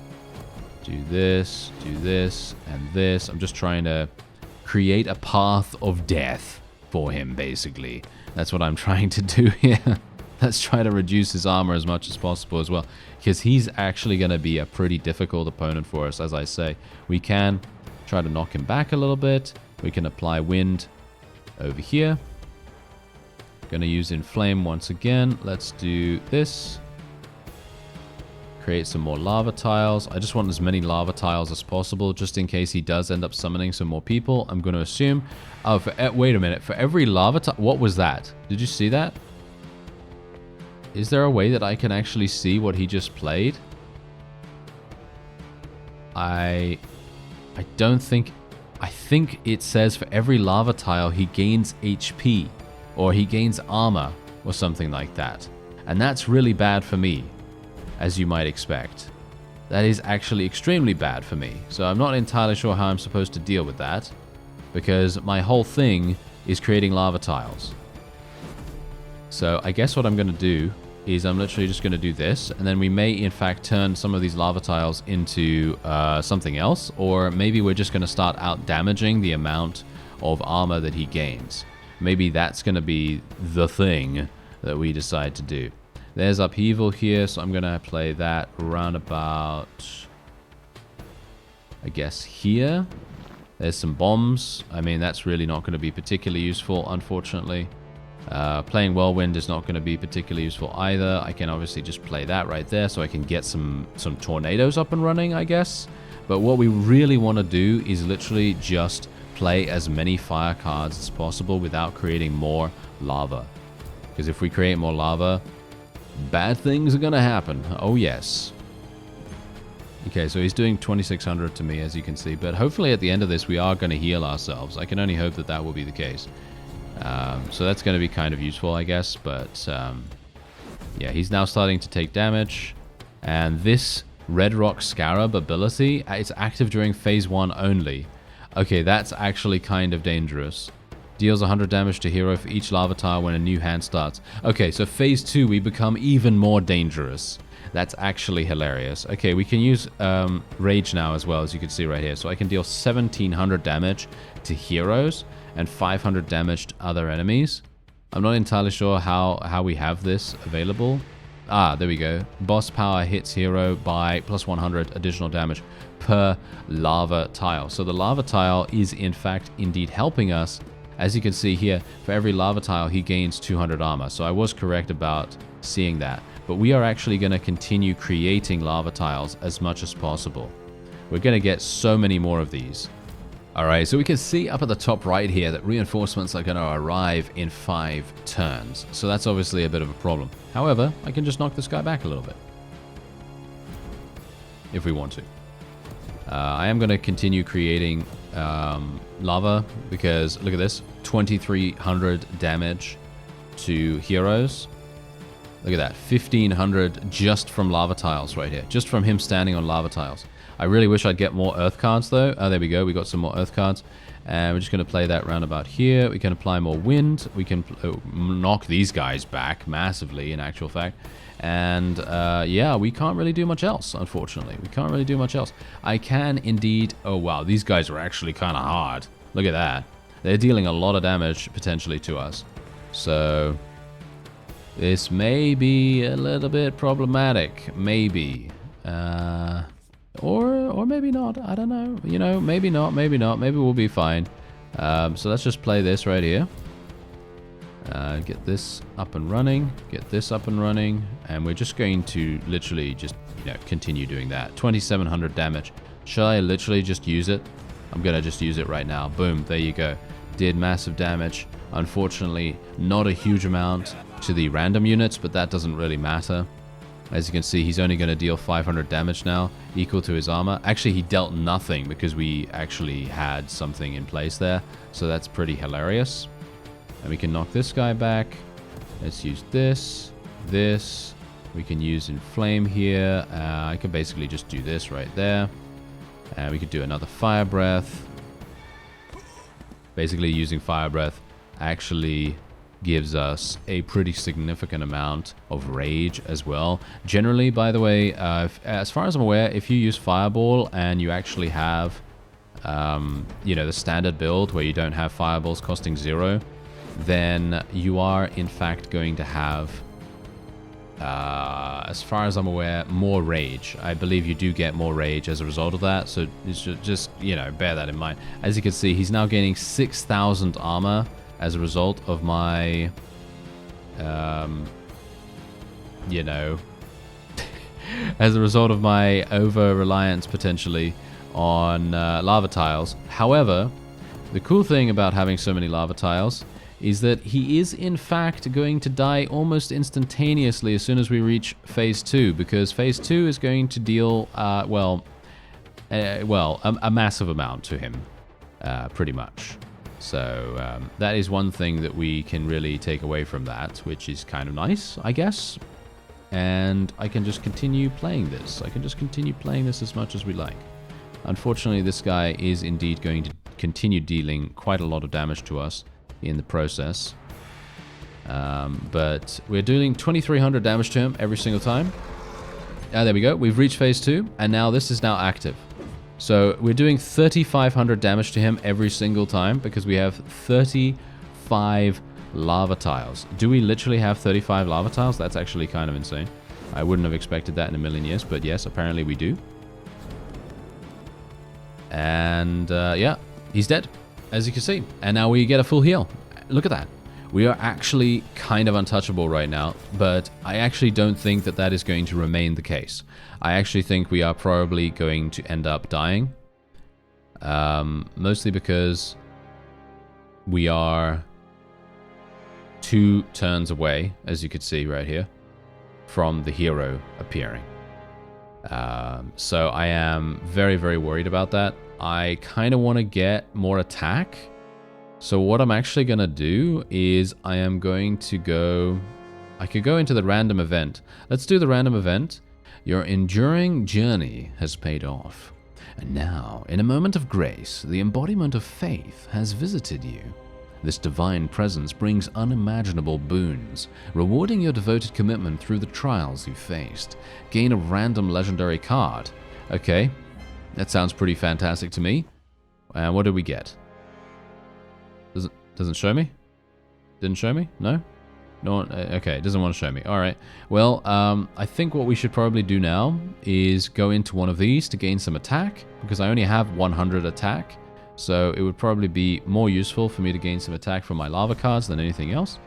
A: Do this, and this. I'm just trying to create a path of death for him, basically. That's what I'm trying to do here. Let's try to reduce his armor as much as possible as well, because he's actually going to be a pretty difficult opponent for us, as I say. We can try to knock him back a little bit. We can apply wind over here. Going to use Inflame once again. Let's do this. Create some more lava tiles. I just want as many lava tiles as possible, just in case he does end up summoning some more people. I'm going to assume... Oh, wait a minute. For every lava tile... What was that? Did you see that? Is there a way that I can actually see what he just played? I don't think... I think it says for every lava tile he gains HP, or he gains armor, or something like that. And that's really bad for me, as you might expect. That is actually extremely bad for me. So I'm not entirely sure how I'm supposed to deal with that, because my whole thing is creating lava tiles. So I guess what I'm going to do is I'm literally just going to do this, and then we may in fact turn some of these lava tiles into something else, or maybe we're just going to start out damaging the amount of armor that he gains. Maybe that's going to be the thing that we decide to do. There's upheaval here, so I'm going to play that around about, I guess, here. There's some bombs. I mean, that's really not going to be particularly useful, unfortunately. Playing Whirlwind is not going to be particularly useful either. I can obviously just play that right there so I can get some tornadoes up and running, I guess. But what we really want to do is literally just play as many fire cards as possible without creating more lava. Because if we create more lava, bad things are going to happen. Oh, yes. Okay, so he's doing 2600 to me, as you can see. But hopefully at the end of this, we are going to heal ourselves. I can only hope that that will be the case. So that's going to be kind of useful, I guess. But, yeah, he's now starting to take damage. And this Red Rock Scarab ability, it's active during phase 1 only. Okay, that's actually kind of dangerous. Deals 100 damage to hero for each lava tile when a new hand starts. Okay, so phase 2, we become even more dangerous. That's actually hilarious. Okay, we can use Rage now as well, as you can see right here. So I can deal 1700 damage to heroes and 500 damage to other enemies. I'm not entirely sure how we have this available. Ah, there we go. Boss power hits hero by plus 100 additional damage per lava tile. So the lava tile is in fact indeed helping us. As you can see here, for every lava tile, he gains 200 armor. So I was correct about seeing that. But we are actually going to continue creating lava tiles as much as possible. We're going to get so many more of these. Alright, so we can see up at the top right here that reinforcements are going to arrive in 5 turns. So that's obviously a bit of a problem. However, I can just knock this guy back a little bit. If we want to. I am going to continue creating lava because, look at this, 2300 damage to heroes. Look at that, 1500 just from lava tiles right here, just from him standing on lava tiles. I really wish I'd get more earth cards though. Oh, there we go, we got some more earth cards. And we're just going to play that round about here. We can apply more wind. We can knock these guys back massively, in actual fact. And yeah, we can't really do much else, unfortunately. We can't really do much else. I can indeed... Oh, wow, these guys are actually kind of hard. Look at that. They're dealing a lot of damage, potentially, to us. So... this may be a little bit problematic. Maybe. Or maybe not. I don't know. You know, maybe not, maybe not. Maybe we'll be fine. So let's just play this right here. Get this up and running, get this up and running, and we're just going to literally just, continue doing that. 2700 damage. Shall I literally just use it? I'm gonna just use it right now. Boom, there you go. Did massive damage. Unfortunately, not a huge amount to the random units, but that doesn't really matter. As you can see, he's only going to deal 500 damage now, equal to his armor. Actually, he dealt nothing because we actually had something in place there, so that's pretty hilarious. And we can knock this guy back. Let's use this, this. We can use Inflame here. I can basically just do this right there. And we could do another Fire Breath. Basically, using Fire Breath actually gives us a pretty significant amount of rage as well. Generally, by the way, as far as I'm aware, if you use Fireball and you actually have, the standard build where you don't have Fireballs costing 0, then you are in fact going to have, as far as I'm aware, more rage. I believe you do get more rage as a result of that, so just bear that in mind. As you can see, he's now gaining 6,000 armor as a result of my, as a result of my over-reliance potentially on lava tiles. However, the cool thing about having so many lava tiles is that he is in fact going to die almost instantaneously as soon as we reach Phase 2, because Phase 2 is going to deal, a massive amount to him, pretty much. So that is one thing that we can really take away from that, which is kind of nice, I guess. And I can just continue playing this. I can just continue playing this as much as we like. Unfortunately, this guy is indeed going to continue dealing quite a lot of damage to us in the process. But we're doing 2,300 damage to him every single time. There we go. We've reached Phase 2, and now this is now active. So we're doing 3,500 damage to him every single time because we have 35 lava tiles. Do we literally have 35 lava tiles? That's actually kind of insane. I wouldn't have expected that in a million years, but yes, apparently we do. And yeah, he's dead, as you can see. And now we get a full heal. Look at that. We are actually kind of untouchable right now, but I actually don't think that that is going to remain the case. I actually think we are probably going to end up dying. Mostly because we are 2 turns away, as you could see right here, from the hero appearing. So I am very, very worried about that. I kind of want to get more attack. So what I'm actually going to do is I am going to go... I could go into the random event. Let's do the random event. Your enduring journey has paid off. And now, in a moment of grace, the embodiment of faith has visited you. This divine presence brings unimaginable boons, rewarding your devoted commitment through the trials you faced. Gain a random legendary card. Okay, that sounds pretty fantastic to me. And what did we get? Doesn't show me? Didn't show me? No? No. Okay, it doesn't want to show me. All right. Well, I think what we should probably do now is go into one of these to gain some attack, because I only have 100 attack. So it would probably be more useful for me to gain some attack from my lava cards than anything else.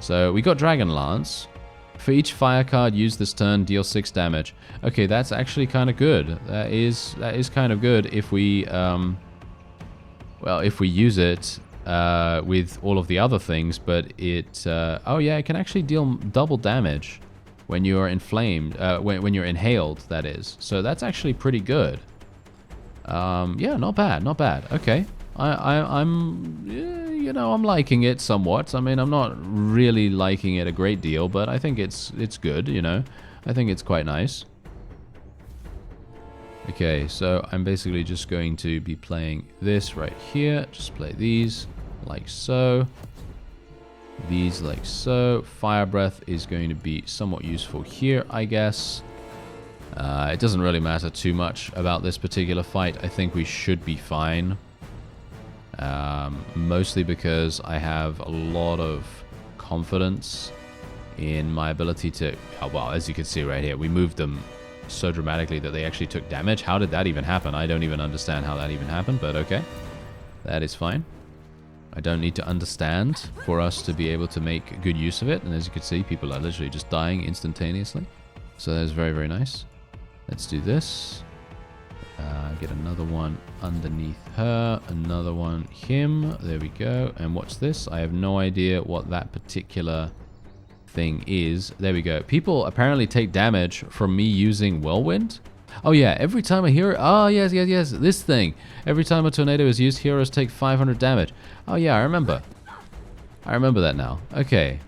A: So we got Dragon Lance. For each fire card used this turn, deal 6 damage. Okay, that's actually kind of good. That is kind of good if we, if we use it with all of the other things. But it, oh yeah, it can actually deal double damage when you're inflamed, when you're inhaled. That is. So that's actually pretty good. Yeah, not bad, not bad. Okay, I'm liking it somewhat. I mean, I'm not really liking it a great deal, but I think it's good, I think it's quite nice. Okay, so I'm basically just going to be playing this right here. Just play these like so. These like so. Fire Breath is going to be somewhat useful here, I guess. It doesn't really matter too much about this particular fight. I think we should be fine. Mostly because I have a lot of confidence in my ability to... Oh, well, as you can see right here, we moved them so dramatically that they actually took damage. How did that even happen? I don't even understand how that even happened, but okay. That is fine. I don't need to understand for us to be able to make good use of it. And as you can see, people are literally just dying instantaneously. So that's very, very nice. Let's do this. Get another one underneath her. Another one him. There we go. And what's this? I have no idea what that particular thing is. There we go. People apparently take damage from me using Whirlwind. Oh yeah, every time a hero... Oh, yes, yes, yes. This thing. Every time a tornado is used, heroes take 500 damage. Oh yeah, I remember. I remember that now. Okay.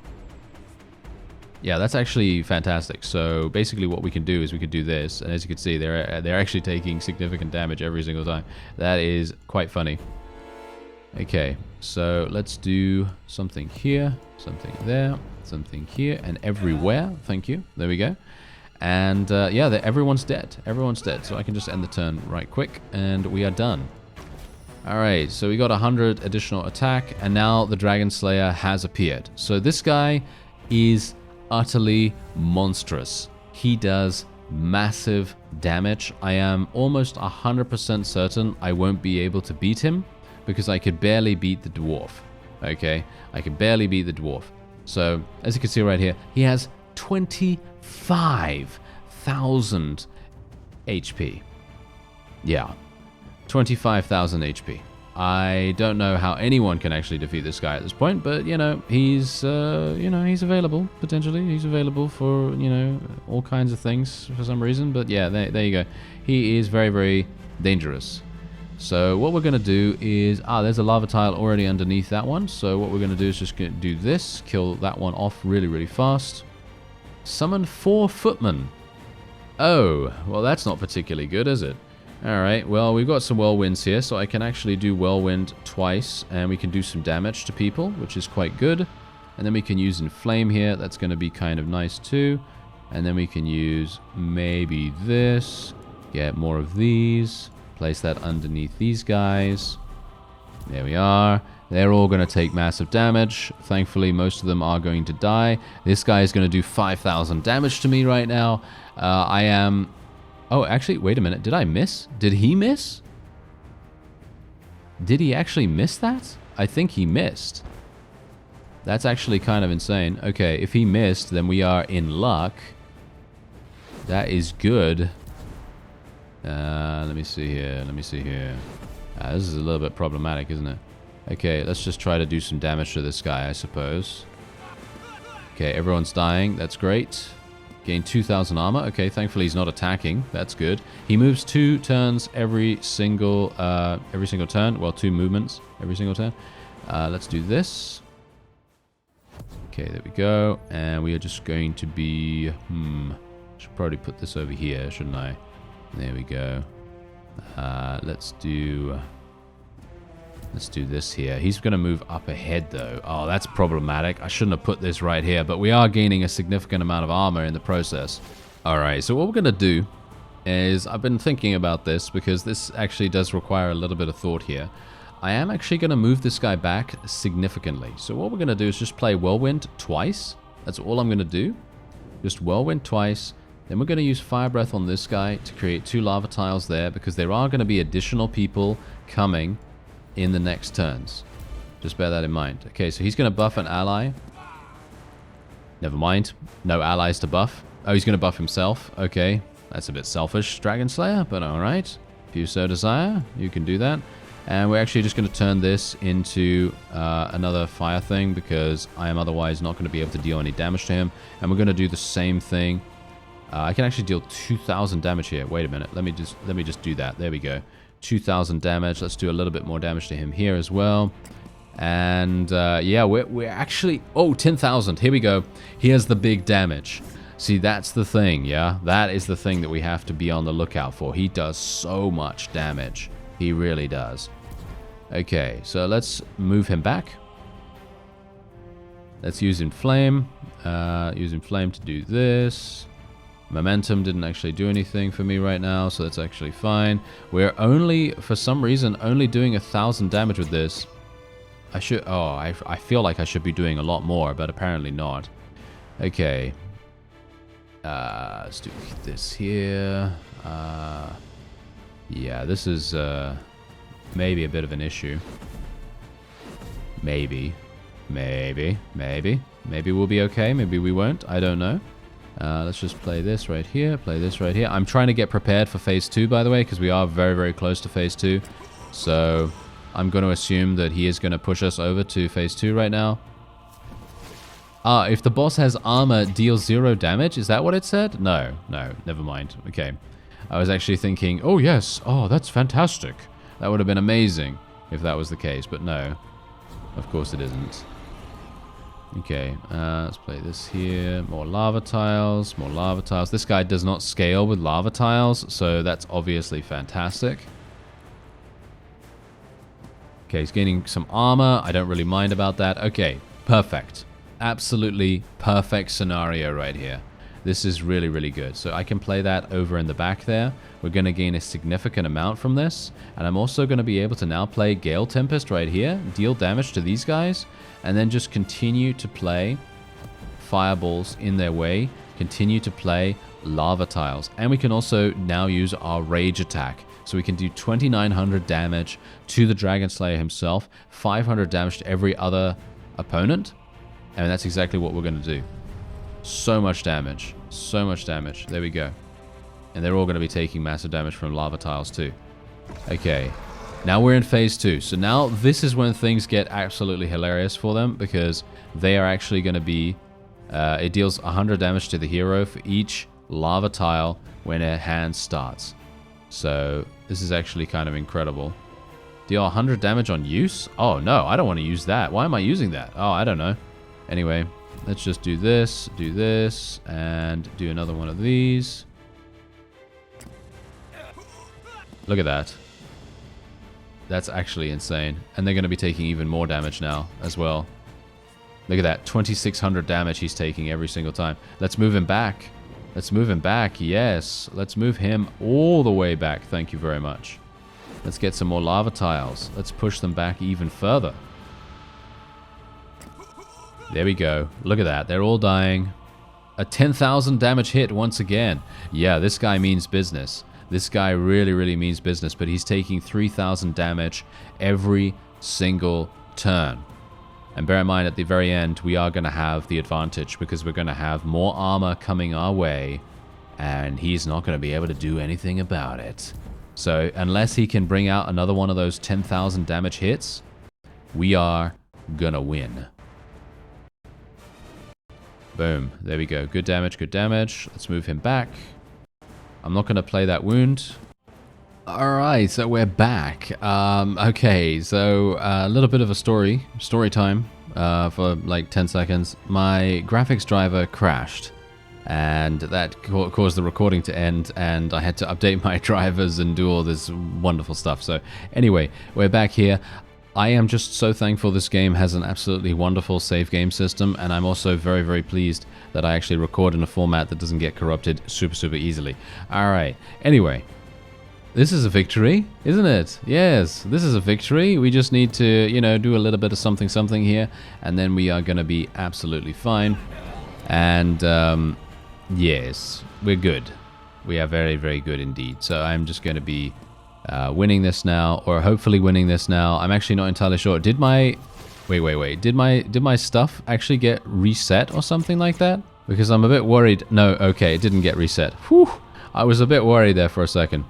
A: Yeah, that's actually fantastic. So basically what we can do is we could do this. And as you can see, they're actually taking significant damage every single time. That is quite funny. Okay, so let's do something here, something there, something here, and everywhere. Thank you. There we go. And yeah, everyone's dead. Everyone's dead. So I can just end the turn right quick, and we are done. Alright, so we got 100 additional attack, and now the Dragon Slayer has appeared. So this guy is utterly monstrous. He does massive damage. I am almost 100% certain I won't be able to beat him, because I could barely beat the dwarf. Okay, I could barely beat the dwarf. So, as you can see right here, he has 25,000 HP. Yeah, 25,000 HP. I don't know how anyone can actually defeat this guy at this point, but, you know, he's available, potentially. He's available for, you know, all kinds of things for some reason. But, yeah, there you go. He is very, very dangerous. So what we're going to do is... there's a lava tile already underneath that one. So what we're going to do is just do this. Kill that one off really, really fast. Summon 4 footmen. Oh, well, that's not particularly good, is it? Alright, well, we've got some whirlwinds here, so I can actually do whirlwind twice, and we can do some damage to people, which is quite good. And then we can use inflame here. That's going to be kind of nice too. And then we can use maybe this. Get more of these. Place that underneath these guys. There we are. They're all going to take massive damage. Thankfully, most of them are going to die. This guy is going to do 5,000 damage to me right now. I am... Oh, actually, wait a minute. Did I miss? Did he miss? Did he actually miss that? I think he missed. That's actually kind of insane. Okay, if he missed, then we are in luck. That is good. Let me see here. Let me see here. This is a little bit problematic, isn't it? Okay, let's just try to do some damage to this guy, I suppose. Okay, everyone's dying. That's great. Gain 2,000 armor. Okay, thankfully he's not attacking. That's good. He moves 2 turns every single turn. Well, 2 movements every single turn. Let's do this. Okay, there we go. And we are just going to be... should probably put this over here, shouldn't I? There we go. Let's do this here. He's going to move up ahead, though. Oh, that's problematic. I shouldn't have put this right here, but we are gaining a significant amount of armor in the process. All right, so what we're going to do is... I've been thinking about this because this actually does require a little bit of thought here. I am actually going to move this guy back significantly. So what we're going to do is just play Whirlwind twice. That's all I'm going to do. Just Whirlwind twice. Then we're going to use Fire Breath on this guy to create 2 lava tiles there, because there are going to be additional people coming in the next turns. Just bear that in mind. Okay, so he's going to buff an ally. Never mind. No allies to buff. Oh, he's going to buff himself. Okay, that's a bit selfish, Dragon Slayer, but alright. If you so desire, you can do that. And we're actually just going to turn this into another fire thing, because I am otherwise not going to be able to deal any damage to him. And we're going to do the same thing. I can actually deal 2,000 damage here. Wait a minute. Let me just do that. There we go. 2,000 damage. Let's do a little bit more damage to him here as well. And yeah, we're actually... Oh, 10,000. Here we go. Here's the big damage. See, that's the thing, yeah? That is the thing that we have to be on the lookout for. He does so much damage. He really does. Okay, so let's move him back. Let's use Inflame. Use Inflame to do this. Momentum didn't actually do anything for me right now, so that's actually fine. We're only, for some reason, only doing 1,000 damage with this. I should... Oh, I feel like I should be doing a lot more, but apparently not. Okay. Let's do this here. Yeah, this is maybe a bit of an issue. Maybe. Maybe we'll be okay. Maybe we won't. I don't know. Let's just play this right here. Play this right here. I'm trying to get prepared for phase 2, by the way, because we are very, very close to phase 2. So I'm going to assume that he is going to push us over to phase 2 right now. If the boss has armor, deals 0 damage. Is that what it said? No, never mind. Okay. I was actually thinking, oh yes, oh that's fantastic. That would have been amazing if that was the case, but no. Of course it isn't. Okay, let's play this here. More lava tiles, more lava tiles. This guy does not scale with lava tiles, so that's obviously fantastic. Okay, he's gaining some armor. I don't really mind about that. Okay, perfect. Absolutely perfect scenario right here. This is really, really good. So I can play that over in the back there. We're going to gain a significant amount from this. And I'm also going to be able to now play Gale Tempest right here. Deal damage to these guys. And then just continue to play fireballs in their way. Continue to play lava tiles. And we can also now use our rage attack. So we can do 2,900 damage to the Dragon Slayer himself. 500 damage to every other opponent. And that's exactly what we're going to do. So much damage. So much damage. There we go. And they're all going to be taking massive damage from lava tiles too. Okay. Now we're in phase 2. So now this is when things get absolutely hilarious for them. Because they are actually going to be... it deals 100 damage to the hero for each lava tile when a hand starts. So this is actually kind of incredible. Deal 100 damage on use? Oh no, I don't want to use that. Why am I using that? Oh, I don't know. Anyway, let's just do this, and do another one of these. Look at that. That's actually insane. And they're going to be taking even more damage now as well. Look at that, 2,600 damage he's taking every single time. Let's move him back. Let's move him back, yes. Let's move him all the way back, thank you very much. Let's get some more lava tiles. Let's push them back even further. There we go. Look at that. They're all dying. A 10,000 damage hit once again. Yeah, this guy means business. This guy really, really means business. But he's taking 3,000 damage every single turn. And bear in mind, at the very end, we are going to have the advantage. Because we're going to have more armor coming our way. And he's not going to be able to do anything about it. So, unless he can bring out another one of those 10,000 damage hits, we are going to win. Boom. There we go. Good damage, good damage. Let's move him back. I'm not going to play that wound. Alright, so we're back. Okay, so a little bit of a story time for like 10 seconds. My graphics driver crashed. And that caused the recording to end, and I had to update my drivers and do all this wonderful stuff. So anyway, we're back here. I am just so thankful this game has an absolutely wonderful save game system, and I'm also very, very pleased that I actually record in a format that doesn't get corrupted super, super easily. Alright, anyway, this is a victory, isn't it? Yes, this is a victory. We just need to, you know, do a little bit of something here, and then we are going to be absolutely fine. And, yes, we're good. We are very, very good indeed. So I'm just going to be winning this now, or hopefully winning this now. I'm actually not entirely sure. Did my... Wait. Did my stuff actually get reset or something like that? Because I'm a bit worried. No, okay, it didn't get reset. Whew. I was a bit worried there for a second.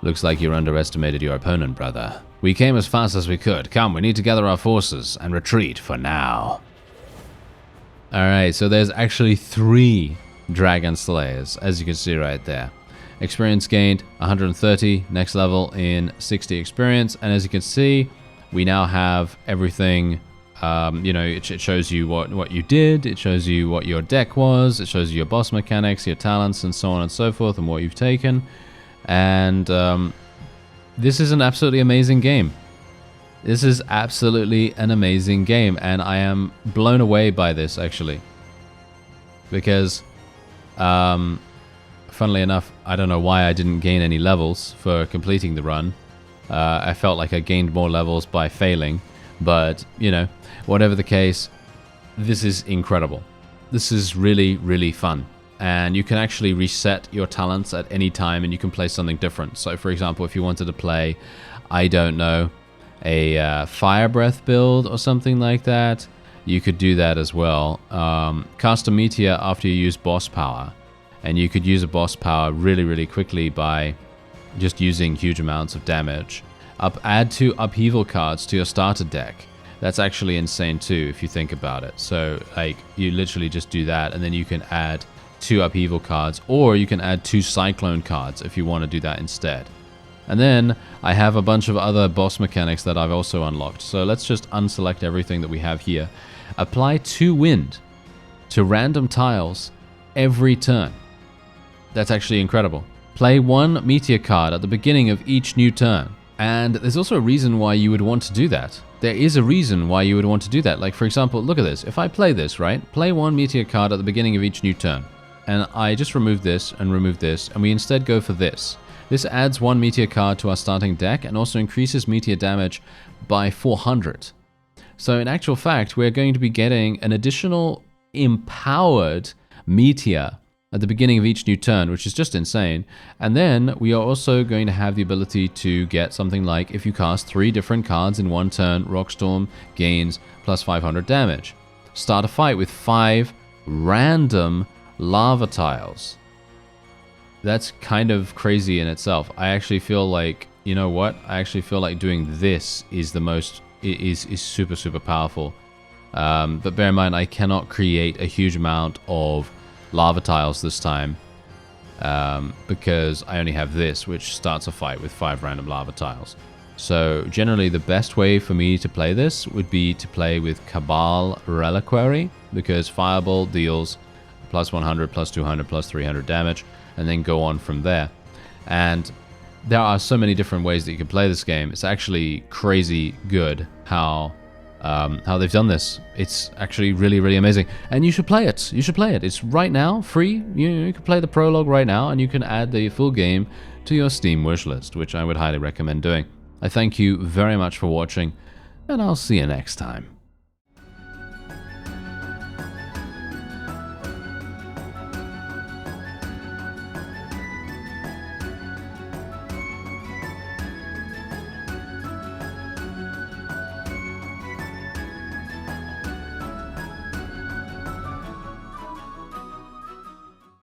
A: Looks like you underestimated your opponent, brother. We came as fast as we could. Come, we need to gather our forces and retreat for now. Alright, so there's actually 3 Dragon Slayers, as you can see right there. Experience gained 130, next level in 60 experience, and as you can see, we now have everything. You know, it shows you what you did, it shows you what your deck was, it shows you your boss mechanics, your talents, and so on and so forth, and what you've taken. And this is an absolutely amazing game. This is absolutely an amazing game, and I am blown away by this, actually. Because, funnily enough, I don't know why I didn't gain any levels for completing the run. I felt like I gained more levels by failing, but, you know, whatever the case, this is incredible. This is really, really fun. And you can actually reset your talents at any time, and you can play something different. So, for example, if you wanted to play, I don't know, a fire breath build or something like that, you could do that as well. Cast a meteor after you use boss power, and you could use a boss power really, really quickly by just using huge amounts of damage. Add 2 upheaval cards to your starter deck. That's actually insane too, if you think about it. So, like, you literally just do that, and then you can add 2 upheaval cards, or you can add 2 cyclone cards if you want to do that instead. And then I have a bunch of other boss mechanics that I've also unlocked. So let's just unselect everything that we have here. Apply 2 wind to random tiles every turn. That's actually incredible. Play 1 meteor card at the beginning of each new turn. And there's also a reason why you would want to do that. There is a reason why you would want to do that. Like, for example, look at this. If I play this, right? Play 1 meteor card at the beginning of each new turn. And I just remove this, and we instead go for this. This adds 1 meteor card to our starting deck and also increases meteor damage by 400. So in actual fact, we're going to be getting an additional empowered meteor at the beginning of each new turn, which is just insane. And then we are also going to have the ability to get something like, if you cast 3 different cards in one turn, Rockstorm gains plus 500 damage. Start a fight with 5 random lava tiles. That's kind of crazy in itself. I actually feel like, you know what? I actually feel like doing this is the most, is super, super powerful. But bear in mind, I cannot create a huge amount of lava tiles this time, because I only have this, which starts a fight with 5 random lava tiles. So generally the best way for me to play this would be to play with Cabal Reliquary, because Fireball deals plus 100, plus 200, plus 300 damage, and then go on from there. And there are so many different ways that you can play this game. It's actually crazy good how they've done this. It's actually really, really amazing. And you should play it. You should play it. It's right now, free. You can play the prologue right now, and you can add the full game to your Steam wishlist, which I would highly recommend doing. I thank you very much for watching, and I'll see you next time.